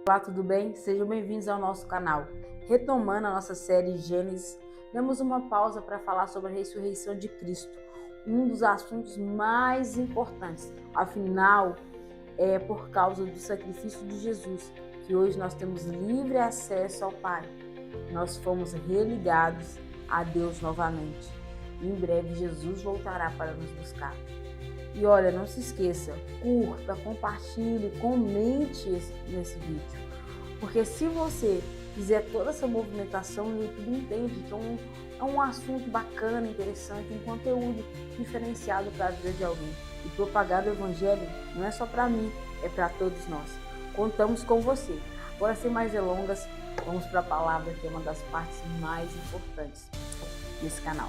Olá, tudo bem? Sejam bem-vindos ao nosso canal. Retomando a nossa série Gênesis, demos uma pausa para falar sobre a ressurreição de Cristo, um dos assuntos mais importantes. Afinal, é por causa do sacrifício de Jesus que hoje nós temos livre acesso ao Pai. Nós fomos religados a Deus novamente. Em breve, Jesus voltará para nos buscar. E olha, não se esqueça, curta, compartilhe, comente nesse vídeo. Porque se você fizer toda essa movimentação, o YouTube entende que é um assunto bacana, interessante, um conteúdo diferenciado para a vida de alguém. E propagar o Evangelho não é só para mim, é para todos nós. Contamos com você. Agora, sem mais delongas, vamos para a palavra, que é uma das partes mais importantes desse canal.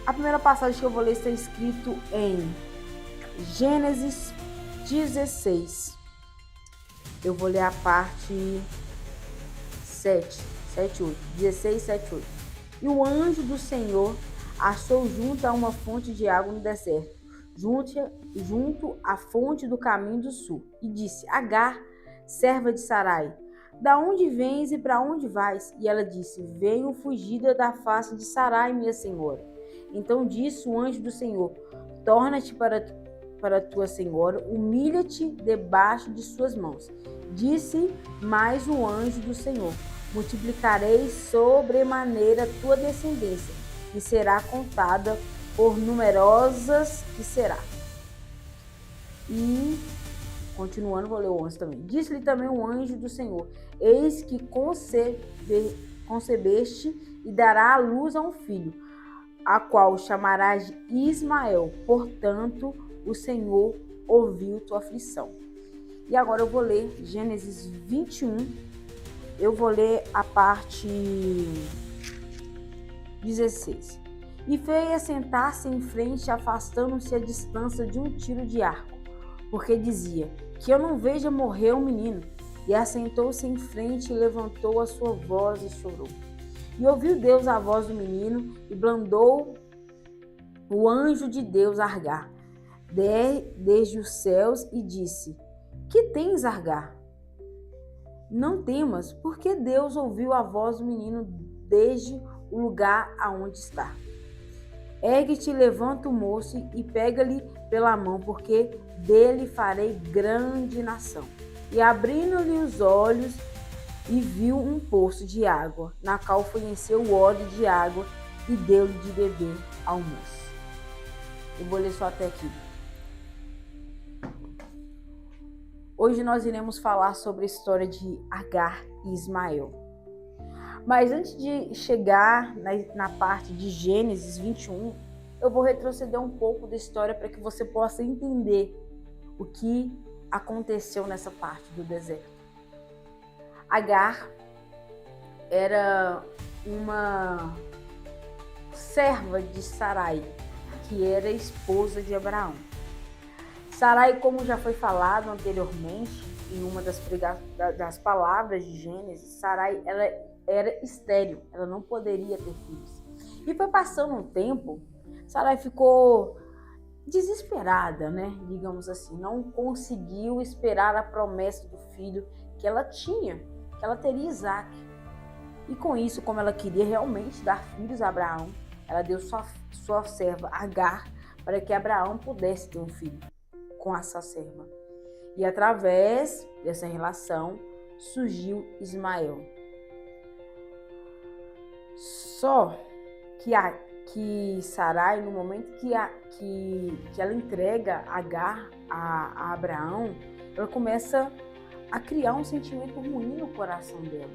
A primeira passagem que eu vou ler está escrito em Gênesis 16. Eu vou ler a parte 7, 8. 16, 7, 8. E o anjo do Senhor achou junto a uma fonte de água no deserto, junto à fonte do caminho do sul, e disse: Agar, serva de Sarai, da onde vens e para onde vais? E ela disse: Venho fugida da face de Sarai, minha senhora. Então disse o anjo do Senhor: Torna-te para tua senhora, humilha-te debaixo de suas mãos. Disse mais o anjo do Senhor: Multiplicarei sobremaneira tua descendência, e será contada por numerosas que será. E, continuando, vou ler o 11 também. Disse-lhe também o anjo do Senhor: Eis que concebeste e dará à luz a um filho, a qual chamarás de Ismael, portanto, o Senhor ouviu tua aflição. E agora eu vou ler Gênesis 21, eu vou ler a parte 16. E veio assentar-se em frente, afastando-se a distância de um tiro de arco, porque dizia: que eu não veja morrer um menino. E assentou-se em frente e levantou a sua voz e chorou. E ouviu Deus a voz do menino, e bradou o anjo de Deus a Agar desde os céus, e disse: Que tens, Agar? Não temas, porque Deus ouviu a voz do menino desde o lugar aonde está. Ergue-te, levanta o moço e pega-lhe pela mão, porque dele farei grande nação. E abrindo-lhe os olhos, e viu um poço de água, na qual foi encher o odre de água, e deu-lhe de beber ao moço. Eu vou ler só até aqui. Hoje nós iremos falar sobre a história de Agar e Ismael. Mas antes de chegar na parte de Gênesis 21, eu vou retroceder um pouco da história para que você possa entender o que aconteceu nessa parte do deserto. Agar era uma serva de Sarai, que era esposa de Abraão. Sarai, como já foi falado anteriormente, em uma das palavras de Gênesis, Sarai ela era estéril, ela não poderia ter filhos. E foi passando um tempo, Sarai ficou desesperada, digamos assim, não conseguiu esperar a promessa do filho que ela tinha, que ela teria Isaac. E com isso, como ela queria realmente dar filhos a Abraão, ela deu sua serva Agar para que Abraão pudesse ter um filho com essa serva. E através dessa relação surgiu Ismael. Só que Sarai, no momento que ela entrega Agar a Abraão, ela começa a criar um sentimento ruim no coração dela.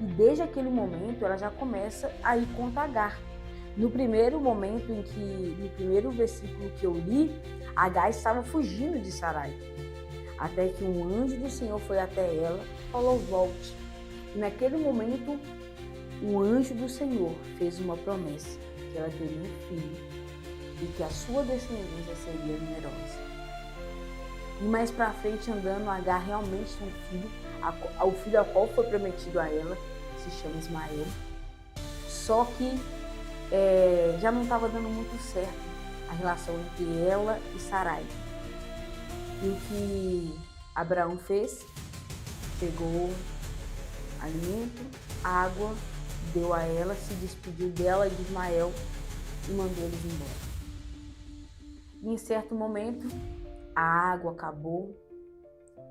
E desde aquele momento ela já começa a ir contra Agar. No primeiro momento no primeiro versículo que eu li, Agar estava fugindo de Sarai. Até que um anjo do Senhor foi até ela e falou: volte. E naquele momento, o anjo do Senhor fez uma promessa, que ela teria um filho e que a sua descendência seria numerosa. E mais para frente, andando, Agar realmente tem um filho, o filho ao qual foi prometido a ela, se chama Ismael. Só que já não estava dando muito certo a relação entre ela e Sarai. E o que Abraão fez? pegou alimento, água, deu a ela, se despediu dela e de Ismael e mandou eles embora. E em certo momento, a água acabou,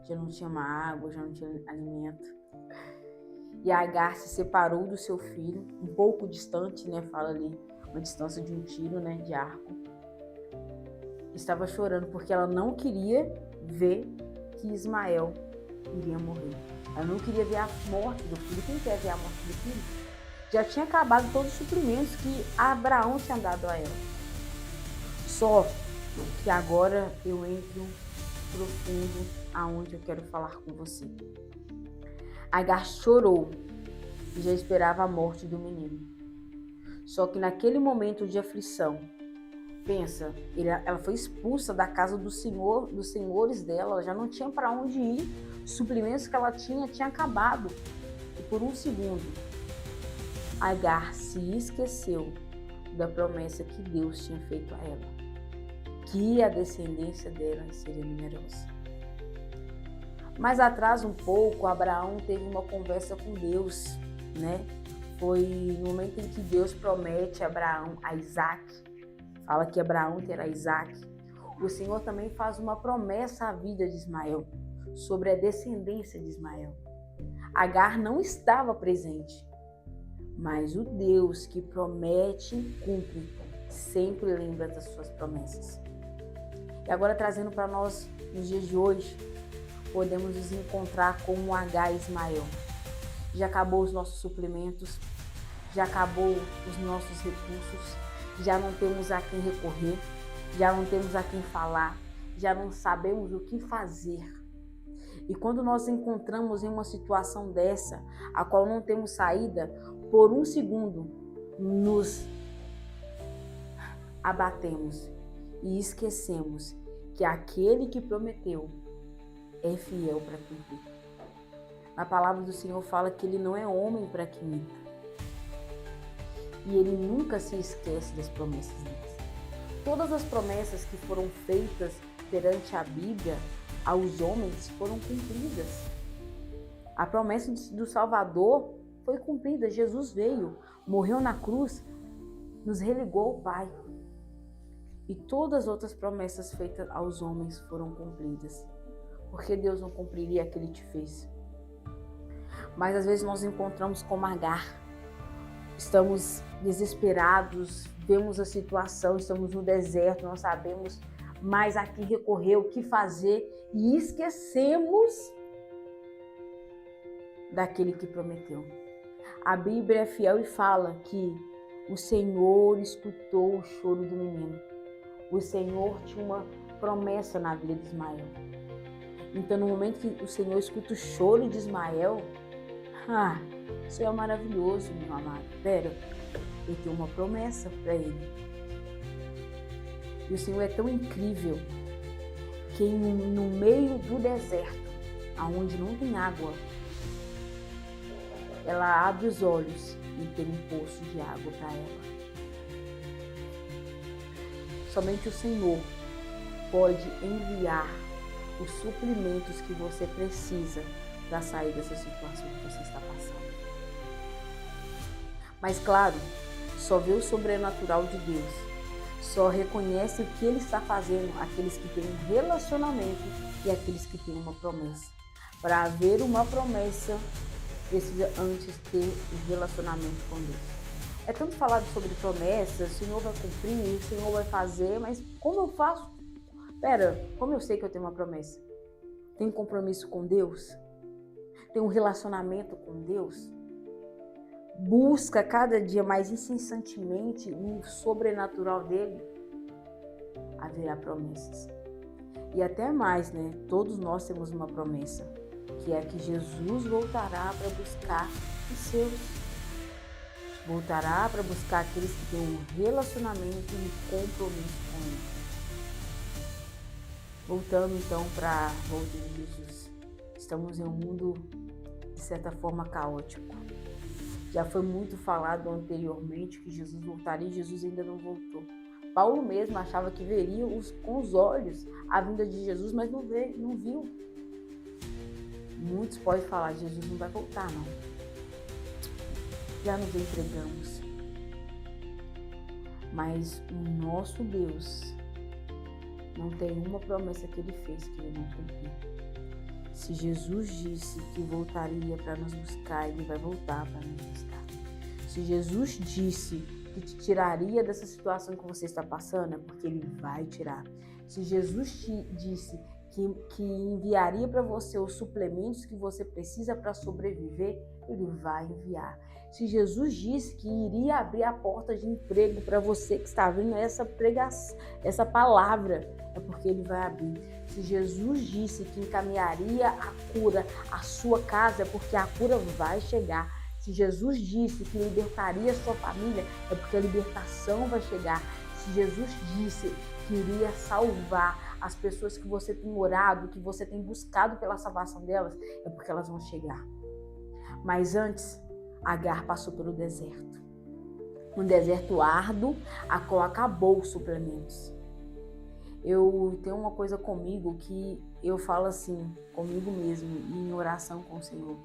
já não tinha mais água, já não tinha alimento. E Agar se separou do seu filho, um pouco distante, né? Fala ali, uma distância de um tiro, né? De arco. Estava chorando porque ela não queria ver que Ismael iria morrer. Ela não queria ver a morte do filho. Quem quer ver a morte do filho? Já tinha acabado todos os suprimentos que Abraão tinha dado a ela. Só que agora eu entro profundo aonde eu quero falar com você. Agar chorou e já esperava a morte do menino. Só que naquele momento de aflição, pensa, ela foi expulsa da casa do Senhor, dos senhores dela, ela já não tinha para onde ir, os suprimentos que ela tinha acabado. E por um segundo, Agar se esqueceu da promessa que Deus tinha feito a ela, que a descendência dela seria numerosa. Mais atrás um pouco, Abraão teve uma conversa com Deus, né? Foi no momento em que Deus promete a Abraão a Isaac, fala que Abraão terá Isaac. O Senhor também faz uma promessa à vida de Ismael, sobre a descendência de Ismael. Agar não estava presente, mas o Deus que promete, cumpre, sempre lembra das suas promessas. E agora trazendo para nós, nos dias de hoje, podemos nos encontrar como Agar e Ismael. Já acabou os nossos suplementos, já acabou os nossos recursos, já não temos a quem recorrer, já não temos a quem falar, já não sabemos o que fazer. E quando nós encontramos em uma situação dessa, a qual não temos saída, por um segundo nos abatemos e esquecemos que aquele que prometeu é fiel para cumprir. A palavra do Senhor fala que ele não é homem para que minta. E ele nunca se esquece das promessas dele. Todas as promessas que foram feitas perante a Bíblia aos homens foram cumpridas. A promessa do Salvador foi cumprida. Jesus veio, morreu na cruz, nos religou ao Pai. E todas as outras promessas feitas aos homens foram cumpridas. Porque Deus não cumpriria aquilo que te fez. Mas às vezes nós encontramos como Agar. Estamos desesperados, vemos a situação, estamos no deserto, não sabemos mais a quem recorrer, o que fazer e esquecemos daquele que prometeu. A Bíblia é fiel e fala que o Senhor escutou o choro do menino. O Senhor tinha uma promessa na vida de Ismael. Então, no momento que o Senhor escuta o choro de Ismael, isso é maravilhoso, meu amado. Pera, eu tenho uma promessa para ele. E o Senhor é tão incrível que no meio do deserto, aonde não tem água, ela abre os olhos e tem um poço de água para ela. Somente o Senhor pode enviar os suprimentos que você precisa para sair dessa situação que você está passando. Mas claro, só vê o sobrenatural de Deus, só reconhece o que Ele está fazendo aqueles que têm um relacionamento e aqueles que têm uma promessa. Para haver uma promessa, precisa antes ter um relacionamento com Deus. É tanto falado sobre promessas, o Senhor vai cumprir, o Senhor vai fazer, mas como eu faço? Como eu sei que eu tenho uma promessa? Tenho compromisso com Deus? Tenho um relacionamento com Deus? Busca cada dia mais incessantemente o sobrenatural dele? Haverá promessas. E até mais, né? Todos nós temos uma promessa, que é que Jesus voltará para buscar os seus. Voltará para buscar aqueles que têm um relacionamento e um compromisso com Ele. Voltando então para a volta de Jesus. Estamos em um mundo, de certa forma, caótico. Já foi muito falado anteriormente que Jesus voltaria e Jesus ainda não voltou. Paulo mesmo achava que veria com os olhos a vinda de Jesus, mas não viu. Muitos podem falar, Jesus não vai voltar, não. Já nos entregamos. Mas o nosso Deus não tem uma promessa que ele fez que ele não cumpriu. Se Jesus disse que voltaria para nos buscar, ele vai voltar para nos buscar. Se Jesus disse que te tiraria dessa situação que você está passando, é porque ele vai tirar. Se Jesus te disse que enviaria para você os suplementos que você precisa para sobreviver, ele vai enviar. Se Jesus disse que iria abrir a porta de emprego para você que está vendo essa palavra, é porque ele vai abrir. Se Jesus disse que encaminharia a cura à sua casa, é porque a cura vai chegar. Se Jesus disse que libertaria a sua família, é porque a libertação vai chegar. Se Jesus disse que iria salvar as pessoas que você tem orado, que você tem buscado pela salvação delas, é porque elas vão chegar. Mas antes, Agar passou pelo deserto. Um deserto árduo, a qual acabou os suplementos. Eu tenho uma coisa comigo que eu falo assim, comigo mesmo, em oração com o Senhor.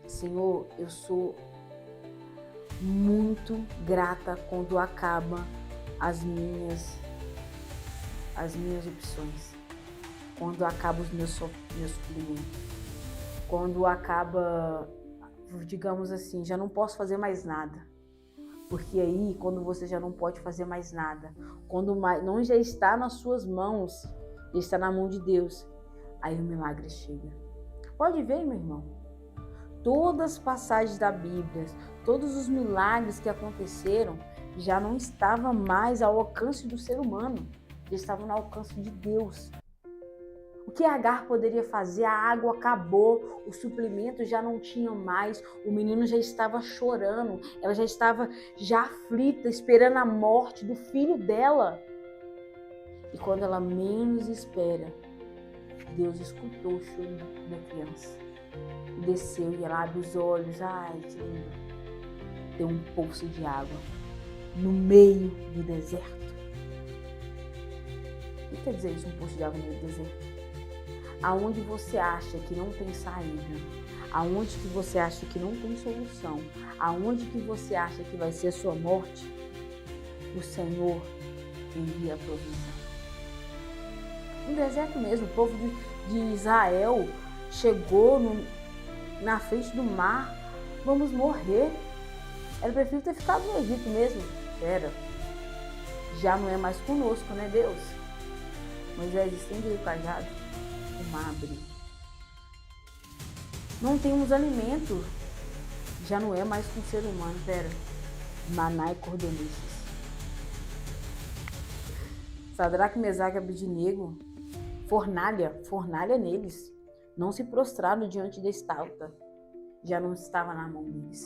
Senhor, eu sou muito grata quando acaba as minhas opções, quando acabam os meus suplementos, quando acaba, digamos assim, já não posso fazer mais nada. Porque aí, quando você já não pode fazer mais nada, quando não já está nas suas mãos, já está na mão de Deus, aí o milagre chega. Pode ver, meu irmão, todas as passagens da Bíblia, todos os milagres que aconteceram, já não estavam mais ao alcance do ser humano, já estavam no alcance de Deus. O que Agar poderia fazer? A água acabou, os suplementos já não tinham mais, o menino já estava chorando, ela já estava aflita, esperando a morte do filho dela. E quando ela menos espera, Deus escutou o choro da criança. E desceu e ela abre os olhos, ai que lindo. Tem um poço de água no meio do deserto. O que quer dizer isso, um poço de água no meio do deserto? Aonde você acha que não tem saída, aonde que você acha que não tem solução, aonde que você acha que vai ser a sua morte, o Senhor envia a provisão. No deserto mesmo, o povo de Israel chegou na frente do mar, vamos morrer. Era preferido ter ficado no Egito mesmo. Já não é mais conosco, né, Deus? Moisés estendeu o cajado, o mar abriu. Não temos alimento, já não é mais com o ser humano, maná e cordonices. Sadraque, Mesaque e Abednego, fornalha neles, não se prostraram diante da estátua, já não estava na mão deles.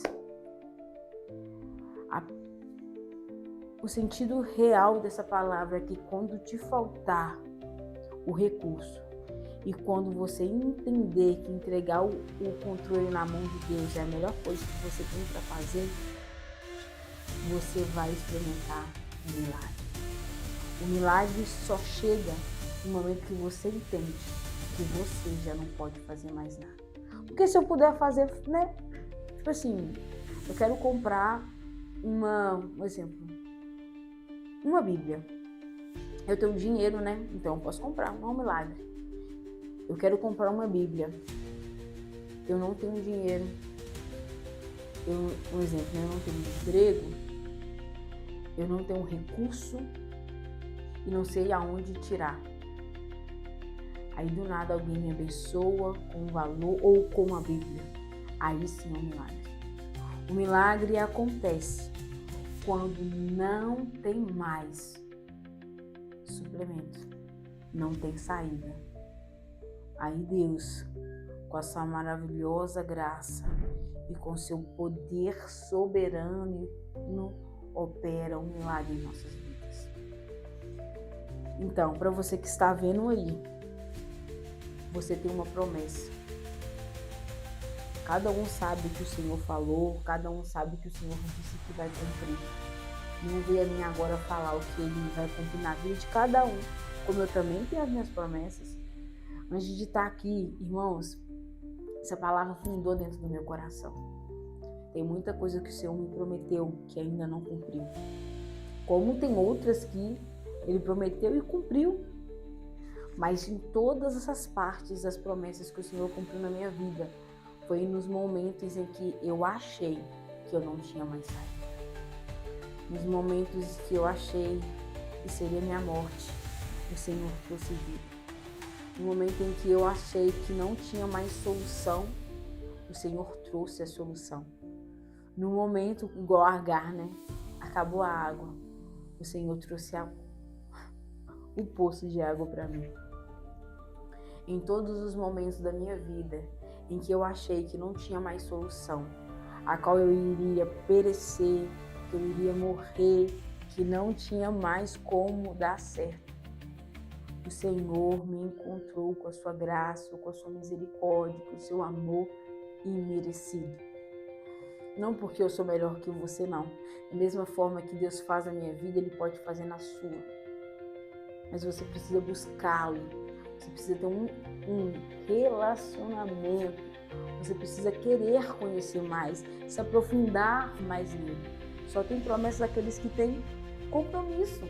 O sentido real dessa palavra é que quando te faltar o recurso e quando você entender que entregar o controle na mão de Deus é a melhor coisa que você tem para fazer, você vai experimentar o milagre. O milagre só chega no momento que você entende que você já não pode fazer mais nada. Porque se eu puder fazer, né? Tipo assim, eu quero comprar um exemplo, uma Bíblia. Eu tenho dinheiro, né? Então eu posso comprar, não é um milagre. Eu quero comprar uma Bíblia. Eu não tenho dinheiro. Um exemplo, né? Eu não tenho emprego. Eu não tenho recurso. E não sei aonde tirar. Aí do nada alguém me abençoa com um valor ou com uma Bíblia. Aí sim é um milagre. O milagre acontece quando não tem mais suplemento, não tem saída. Aí Deus, com a sua maravilhosa graça e com seu poder soberano, opera um milagre em nossas vidas. Então, para você que está vendo aí, você tem uma promessa. Cada um sabe o que o Senhor falou, cada um sabe o que o Senhor disse que vai cumprir. Não veio a mim agora falar o que Ele vai cumprir na vida de cada um, como eu também tenho as minhas promessas. Antes de estar aqui, irmãos, essa palavra fundou dentro do meu coração. Tem muita coisa que o Senhor me prometeu que ainda não cumpriu. Como tem outras que Ele prometeu e cumpriu. Mas em todas essas partes das promessas que o Senhor cumpriu na minha vida, foi nos momentos em que eu achei que eu não tinha mais saída. Nos momentos que eu achei que seria minha morte, o Senhor trouxe vida. No momento em que eu achei que não tinha mais solução, o Senhor trouxe a solução. No momento, igual Agar, né? Acabou a água, o Senhor trouxe o poço de água para mim. Em todos os momentos da minha vida em que eu achei que não tinha mais solução, a qual eu iria perecer, que eu iria morrer, que não tinha mais como dar certo, o Senhor me encontrou com a sua graça, com a sua misericórdia, com o seu amor imerecido. Não porque eu sou melhor que você, não. Da mesma forma que Deus faz na minha vida, Ele pode fazer na sua. Mas você precisa buscá-lo. Você precisa ter um relacionamento. Você precisa querer conhecer mais, se aprofundar mais nele. Só tem promessas daqueles que têm compromisso.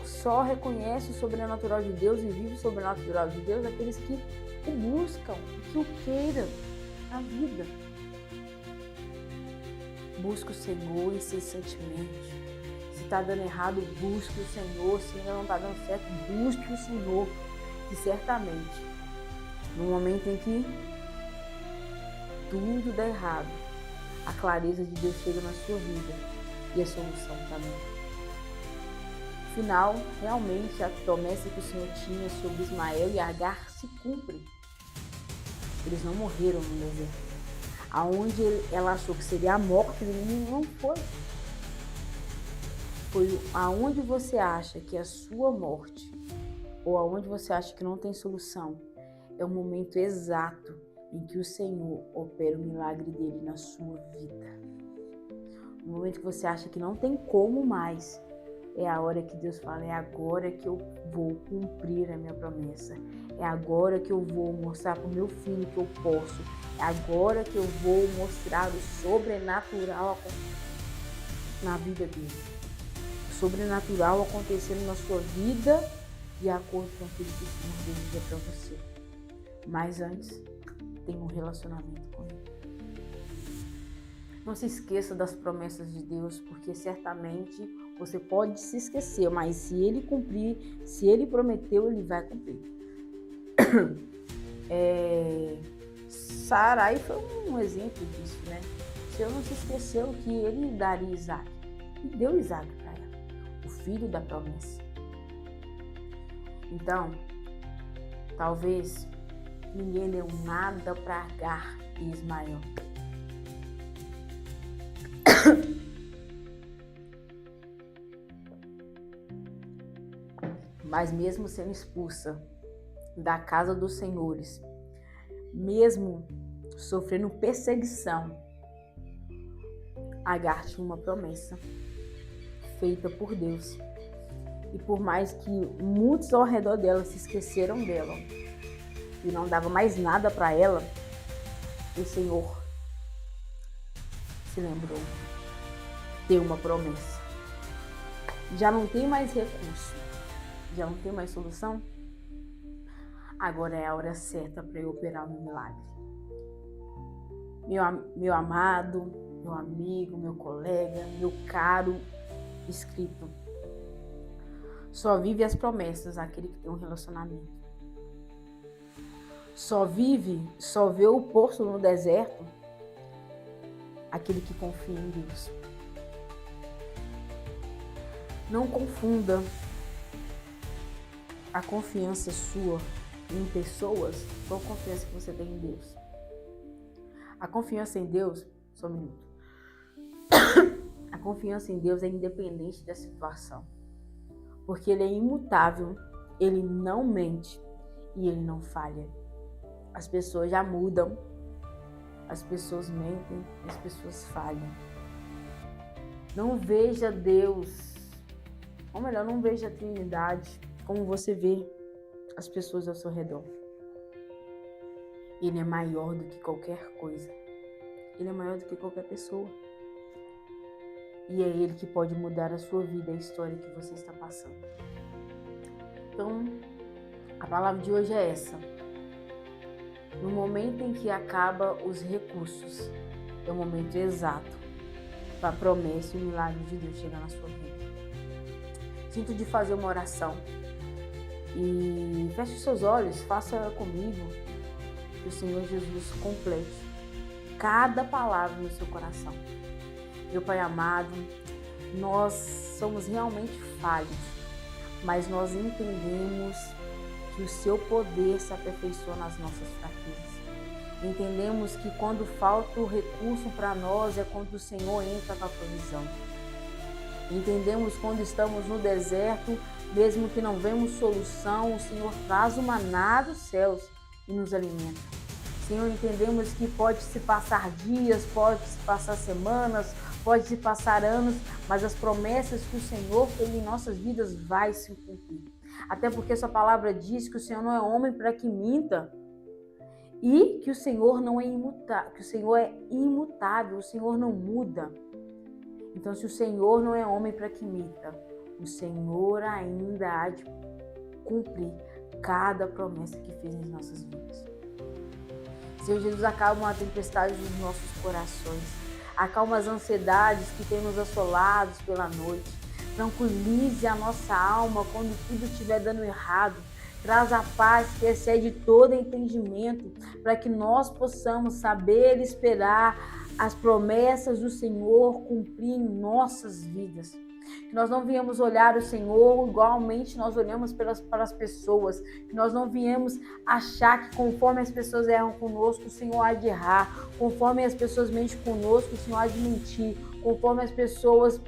Só reconhece o sobrenatural de Deus e vive o sobrenatural de Deus aqueles que o buscam, que o queiram na vida. Busca o Senhor incessantemente. Se está dando errado, busque o Senhor. Se ainda não está dando certo, busque o Senhor. Que certamente, no momento em que tudo dá errado, a clareza de Deus chega na sua vida e a solução também. Afinal, realmente a promessa que o Senhor tinha sobre Ismael e Agar se cumpre. Eles não morreram no deserto. Aonde ela achou que seria a morte, ele não foi. Foi aonde você acha que é a sua morte, ou aonde você acha que não tem solução, é o momento exato em que o Senhor opera o milagre dele na sua vida. No momento que você acha que não tem como mais, é a hora que Deus fala, é agora que eu vou cumprir a minha promessa. É agora que eu vou mostrar para o meu filho que eu posso. É agora que eu vou mostrar o sobrenatural na vida dele. O sobrenatural acontecendo na sua vida de acordo com aquilo que o Senhor deseja para você. Mas antes, tenha um relacionamento com Ele. Não se esqueça das promessas de Deus, porque certamente você pode se esquecer, mas se Ele cumprir, se Ele prometeu, Ele vai cumprir. Sarai foi um exemplo disso, né? O Senhor não se esqueceu que Ele daria Isaac. E deu Isaac para ela, o filho da promessa. Então, talvez ninguém deu nada para Agar e Ismael. Mas mesmo sendo expulsa da casa dos senhores, mesmo sofrendo perseguição, Agar tinha uma promessa feita por Deus. E por mais que muitos ao redor dela se esqueceram dela e não dava mais nada para ela, o Senhor se lembrou, deu uma promessa. Já não tem mais recurso, já não tem mais solução? Agora é a hora certa para eu operar o meu milagre. Meu amado, meu amigo, meu colega, meu caro inscrito, só vive as promessas aquele que tem um relacionamento. Só vê o poço no deserto aquele que confia em Deus. Não confunda a confiança sua em pessoas com a confiança que você tem em Deus. A confiança em Deus, só um minuto. A confiança em Deus é independente da situação. Porque Ele é imutável, Ele não mente e Ele não falha. As pessoas já mudam, as pessoas mentem, as pessoas falham. Não veja Deus, ou melhor, não veja a Trindade como você vê as pessoas ao seu redor. Ele é maior do que qualquer coisa. Ele é maior do que qualquer pessoa. E é Ele que pode mudar a sua vida, a história que você está passando. Então, a palavra de hoje é essa. No momento em que acaba os recursos, é o momento exato para a promessa e o milagre de Deus chegar na sua vida. Sinto de fazer uma oração. E feche os seus olhos, faça comigo, que o Senhor Jesus complete cada palavra no seu coração. Meu Pai amado, nós somos realmente falhos, mas nós entendemos que o seu poder se aperfeiçoa nas nossas fraquezas. Entendemos que quando falta o recurso para nós é quando o Senhor entra com a provisão. Entendemos quando estamos no deserto, mesmo que não vemos solução, o Senhor traz o maná dos céus e nos alimenta. Senhor, entendemos que pode se passar dias, pode se passar semanas, pode se passar anos, mas as promessas que o Senhor fez em nossas vidas vai se cumprir. Até porque sua palavra diz que o Senhor não é homem para que minta e que o Senhor não é imutável, que o Senhor é imutável, o Senhor não muda. Então, se o Senhor não é homem para que minta, o Senhor ainda há de cumprir cada promessa que fez em nossas vidas. Senhor Jesus, acalma a tempestade dos nossos corações, acalma as ansiedades que tem nos assolados pela noite, tranquilize a nossa alma quando tudo estiver dando errado, traz a paz que excede todo entendimento, para que nós possamos saber esperar as promessas do Senhor cumprir em nossas vidas. Que nós não viemos olhar o Senhor igualmente nós olhamos para as pessoas. Que nós não viemos achar que conforme as pessoas erram conosco, o Senhor há de errar. Conforme as pessoas mentem conosco, o Senhor há de mentir. Conforme as pessoas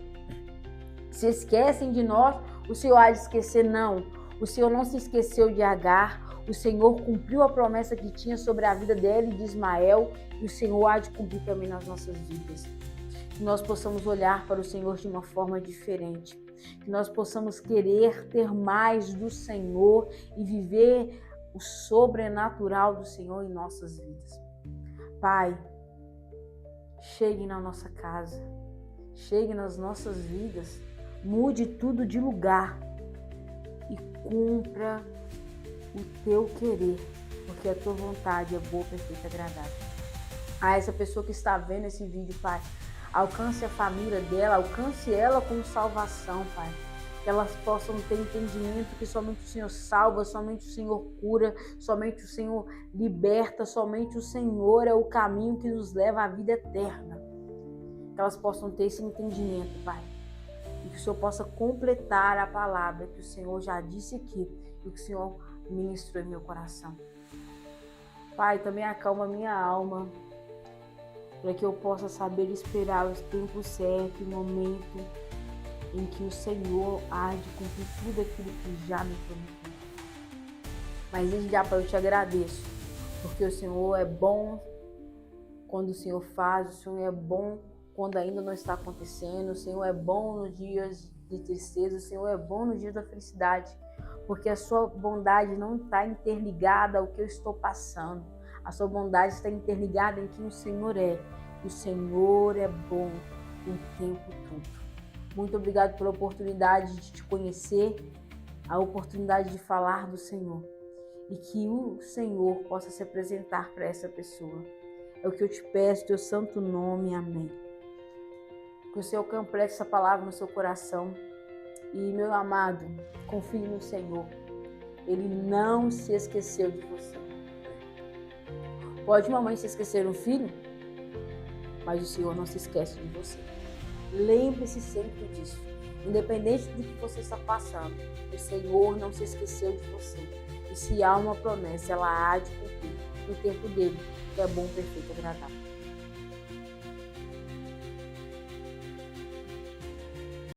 se esquecem de nós, o Senhor há de esquecer. Não. O Senhor não se esqueceu de Agar. O Senhor cumpriu a promessa que tinha sobre a vida dela e de Ismael. E o Senhor há de cumprir também nas nossas vidas. Que nós possamos olhar para o Senhor de uma forma diferente. Que nós possamos querer ter mais do Senhor e viver o sobrenatural do Senhor em nossas vidas. Pai, chegue na nossa casa, chegue nas nossas vidas, mude tudo de lugar e cumpra o teu querer, porque a tua vontade é boa, perfeita e agradável. A essa pessoa que está vendo esse vídeo, Pai, alcance a família dela, alcance ela com salvação, Pai. Que elas possam ter entendimento que somente o Senhor salva, somente o Senhor cura, somente o Senhor liberta, somente o Senhor é o caminho que nos leva à vida eterna. Que elas possam ter esse entendimento, Pai. E que o Senhor possa completar a palavra que o Senhor já disse aqui e que o Senhor ministrou em meu coração. Pai, também acalma minha alma, para que eu possa saber esperar o tempo certo, o momento em que o Senhor há de cumprir tudo aquilo que já me prometeu. Mas desde já, Pai, eu te agradeço, porque o Senhor é bom quando o Senhor faz, o Senhor é bom quando ainda não está acontecendo, o Senhor é bom nos dias de tristeza, o Senhor é bom nos dias da felicidade, porque a sua bondade não está interligada ao que eu estou passando. A sua bondade está interligada em quem o Senhor é. O Senhor é bom o tempo todo. Muito obrigado pela oportunidade de te conhecer, a oportunidade de falar do Senhor. E que o Senhor possa se apresentar para essa pessoa. É o que eu te peço, teu santo nome, amém. Que o Senhor complete essa palavra no seu coração. E, meu amado, confie no Senhor. Ele não se esqueceu de você. Pode uma mãe se esquecer um filho, mas o Senhor não se esquece de você. Lembre-se sempre disso. Independente do que você está passando, o Senhor não se esqueceu de você. E se há uma promessa, ela há de cumprir no tempo dele, que é bom, perfeito e agradável.